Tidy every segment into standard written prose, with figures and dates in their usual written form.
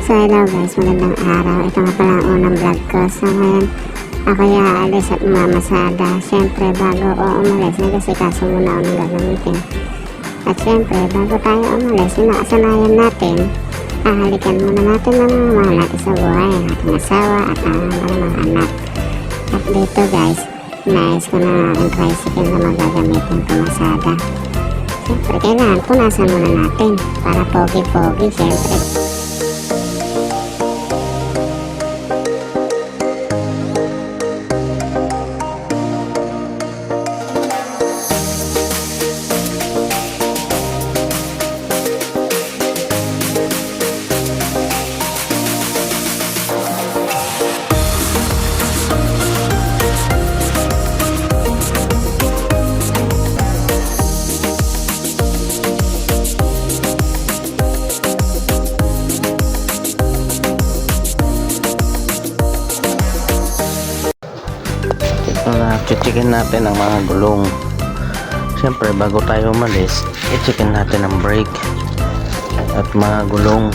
So hello guys, magandang araw. Ito nga pala ang unang vlog ko. So ngayon, ako aalis at mamasada. Siyempre bago o umalis, nagasikaso muna ako ng gagamitin. At siyempre, bago tayo umalis, sinakasanayan natin, hahalikan muna natin ng mga mahal natin sa buhay, ang ating asawa at ang mga anak. At dito guys, nais ko na ang tricycle na magagamitin pumasada. Siyempre, kailangan punasan muna natin para pogi-pogi siyempre. Chichikin natin ang mga gulong. Siyempre bago tayo umalis, i-chicken natin ang brake at mga gulong.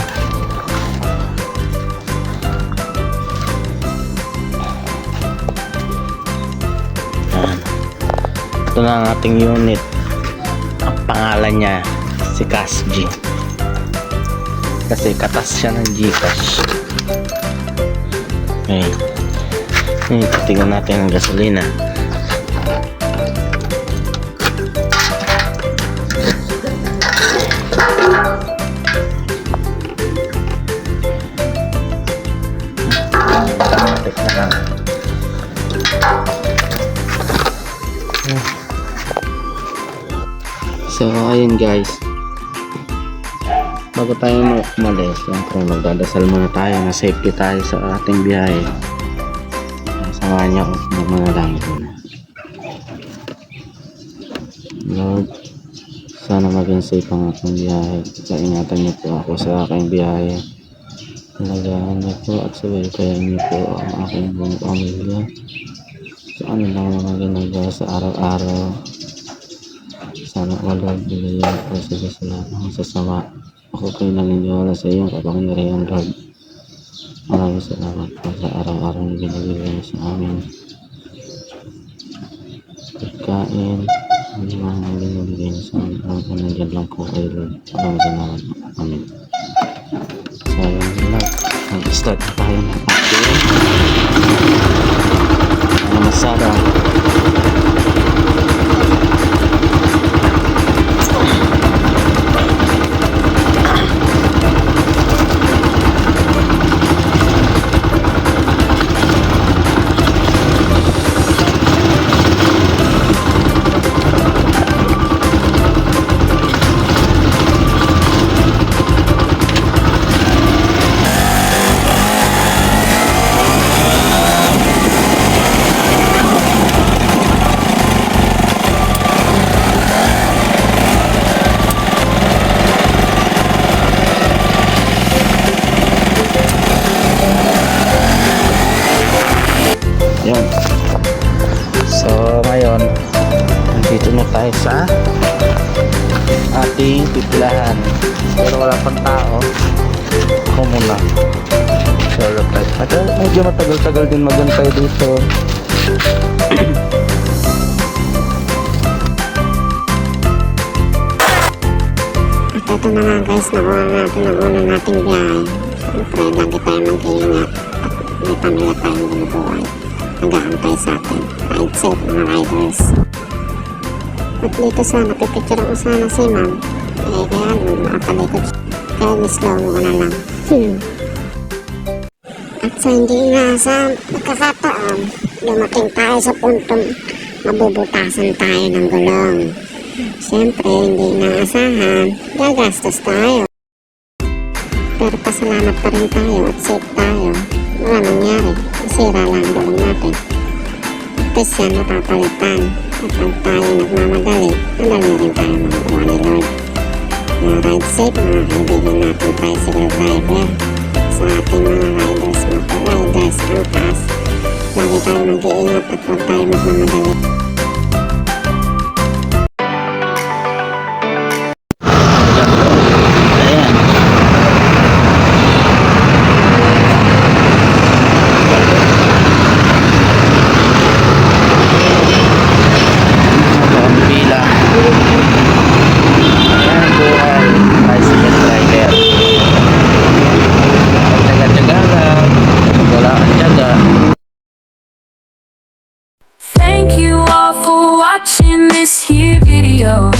Yan. Ito na ang ating unit. Ang pangalan niya si Cash G, kasi katas siya ng Gcash. Okay, tingnan natin ang gasolina. So ayun guys, bago tayo umalis, siyempre magdadasal muna tayo na safety tayo sa ating biyahe. Samahan niyo ako magmanalangin muna. Lord, sana maging safe ang aking biyahe. Kaingatan niyo po ako sa aking biyahe. Alagaan niyo po at sabayan niyo po ang aking buong pamilya sa lang mga ginagawa sa araw-araw. Sana Lord, bigyan po sa lahat ng sasama. Ako kayo naniniwala sa iyong kapangyarihan, Lord. Maraming salamat po sa araw-araw na binibigay sa amin. Pagkain, ang mga binibigay sa amin. Ang nandiyan lang po kayo, Lord. Maraming salamat po. Amen. So, yun lang. Mag-start na tayo ng ating masada. Yun. So ngayon, nandito na tayo sa ating pipilahan, pero wala pang tao. Ako muna solo flight. Medyo matagal-tagal din magantay dito. Ito na nga guys, nakuha natin ang una nating biyahe. Siyempre, lagi tayo mag-iingat at may pamilya tayong binubuhay. Nag-aantay sa atin. Ride safe mga riders. At dito sa napipicture ko sana si ma'am, kaya naman makapalikot siya. Kaya ni-slow mo na lang. At sa hindi inaasam, nagkakataon, dumating tayo sa puntong mabubutasan tayo ng gulong. Siyempre, hindi inaasahan, gagastos tayo. Pero pasalamat pa rin tayo at safe tayo. Wala nangyari, nasira lang ang gulong natin. Tapos yan napapalitan. At pag tayo nagmamadali, madali rin tayo magawa ni Lord. Kaya ride safe mga kaibigan natin tricycle driver. Sa ating mga riders, mga riders, angkas. Lagi tayo mag-iingat at huwag tayo magmamadali. Thank you all for watching this here video.